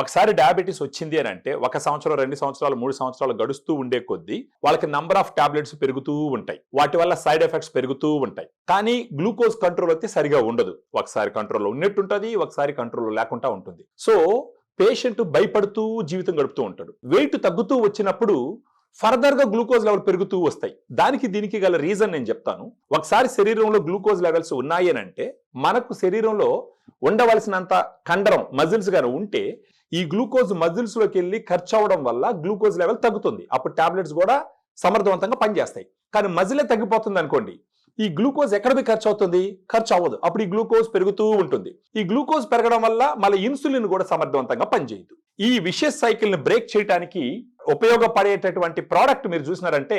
ఒకసారి డయాబెటీస్ వచ్చింది అని అంటే 1 సంవత్సరం 2 సంవత్సరాలు 3 సంవత్సరాలు గడుస్తూ ఉండే కొద్దీ వాళ్ళకి నంబర్ ఆఫ్ టాబ్లెట్స్ పెరుగుతూ ఉంటాయి. వాటి వల్ల సైడ్ ఎఫెక్ట్స్ పెరుగుతూ ఉంటాయి. కానీ గ్లూకోజ్ కంట్రోల్ అయితే సరిగా ఉండదు. ఒకసారి కంట్రోల్లో ఉన్నట్టుంటది, ఒకసారి కంట్రోల్లో లేకుండా ఉంటుంది. సో పేషెంట్ భయపడుతూ జీవితం గడుపుతూ ఉంటాడు. వెయిట్ తగ్గుతూ వచ్చినప్పుడు ఫర్దర్ గా గ్లూకోజ్ లెవెల్ పెరుగుతూ వస్తాయి. దానికి దీనికి గల రీజన్ నేను చెప్తాను. ఒకసారి శరీరంలో గ్లూకోజ్ లెవెల్స్ ఉన్నాయి అని అంటే మనకు శరీరంలో ఉండవలసినంత కండరం మజిల్స్ గాని ఉంటే ఈ గ్లూకోజ్ మజిల్స్ లోకి వెళ్ళి ఖర్చు అవడం వల్ల గ్లూకోజ్ లెవెల్ తగ్గుతుంది. అప్పుడు టాబ్లెట్స్ కూడా సమర్థవంతంగా పనిచేస్తాయి. కానీ మజిలే తగ్గిపోతుంది అనుకోండి, ఈ గ్లూకోజ్ ఎక్కడ పోయి ఖర్చు అవుతుంది? ఖర్చు అవ్వదు. అప్పుడు ఈ గ్లూకోజ్ పెరుగుతూ ఉంటుంది. ఈ గ్లూకోజ్ పెరగడం వల్ల మళ్ళీ ఇన్సులిన్ కూడా సమర్థవంతంగా పనిచేయదు. ఈ విషయస్ సైకిల్ ని బ్రేక్ చేయడానికి ఉపయోగపడేటటువంటి ప్రోడక్ట్ మీరు చూసినారంటే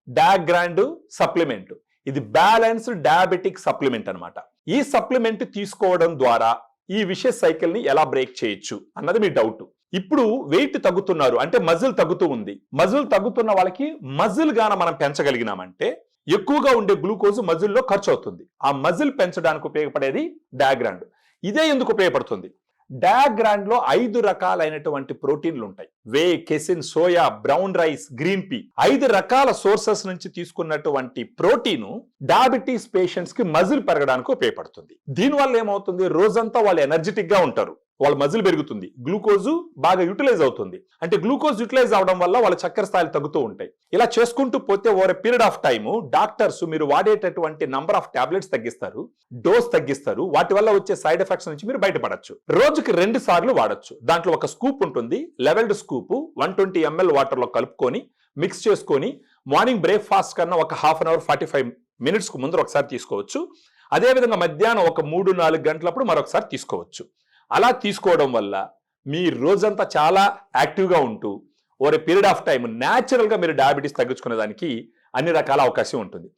డయాగ్రాండ్ సప్లిమెంట్. ఇది బ్యాలెన్స్డ్ డయాబెటిక్ సప్లిమెంట్ అన్నమాట. ఈ సప్లిమెంట్ తీసుకోవడం ద్వారా ఈ విషయస్ సైకిల్ ని ఎలా బ్రేక్ చేయొచ్చు అన్నది మీ డౌట్. ఇప్పుడు వెయిట్ తగ్గుతున్నారు అంటే మజిల్ తగ్గుతూ ఉంది. మజిల్ తగ్గుతున్న వాళ్ళకి మజిల్ గాన మనం పెంచగలిగినామంటే ఎక్కువగా ఉండే గ్లూకోజ్ మజిల్లో ఖర్చు అవుతుంది. ఆ మజిల్ పెంచడానికి ఉపయోగపడేది డయాగ్రాండ్. ఇదే ఎందుకు ఉపయోగపడుతుంది? డయాగ్రాండ్ లో 5 రకాలైనటువంటి ప్రోటీన్లు ఉంటాయి. Whey, casein, soya, brown rice, green pea, 5 రకాల సోర్సెస్ నుంచి తీసుకున్నటువంటి ప్రోటీన్ డయాబెటీస్ పేషెంట్స్ కి మజిల్ పెరగడానికి ఉపయోగపడుతుంది. దీనివల్ల ఏమవుతుంది? రోజంతా వాళ్ళు ఎనర్జెటిక్ గా ఉంటారు, వాళ్ళ మజిల్ పెరుగుతుంది, గ్లూకోజ్ బాగా యూటిలైజ్ అవుతుంది. అంటే గ్లూకోజ్ యూటిలైజ్ అవడం వల్ల వాళ్ళ చక్కెర స్థాయిలు తగ్గుతూ ఉంటాయి. ఇలా చేసుకుంటూ పోతే over a period of time doctors మీరు వాడేటటువంటి నంబర్ ఆఫ్ టాబ్లెట్స్ తగ్గిస్తారు, డోస్ తగ్గిస్తారు. వాటి వల్ల వచ్చే సైడ్ ఎఫెక్ట్స్ నుంచి మీరు బయటపడచ్చు. రోజుకి 2 సార్లు వాడచ్చు. దాంట్లో ఒక స్కూప్ ఉంటుంది, లెవెల్డ్ స్కూప్ 120 ml వాటర్ లో కలుపుకొని మిక్స్ చేసుకొని మార్నింగ్ బ్రేక్ఫాస్ట్ కన్నా ఒక హాఫ్ అన్ అవర్ 45 minutes కు ముందు ఒకసారి తీసుకోవచ్చు. అదేవిధంగా మధ్యాహ్నం ఒక 3-4 గంటలప్పుడు మరొకసారి తీసుకోవచ్చు. అలా తీసుకోవడం వల్ల మీ రోజంతా చాలా యాక్టివ్గా ఉంటూ over a period of time న్యాచురల్గా మీరు డయాబెటీస్ తగ్గించుకునే దానికి అన్ని రకాల అవకాశం ఉంటుంది.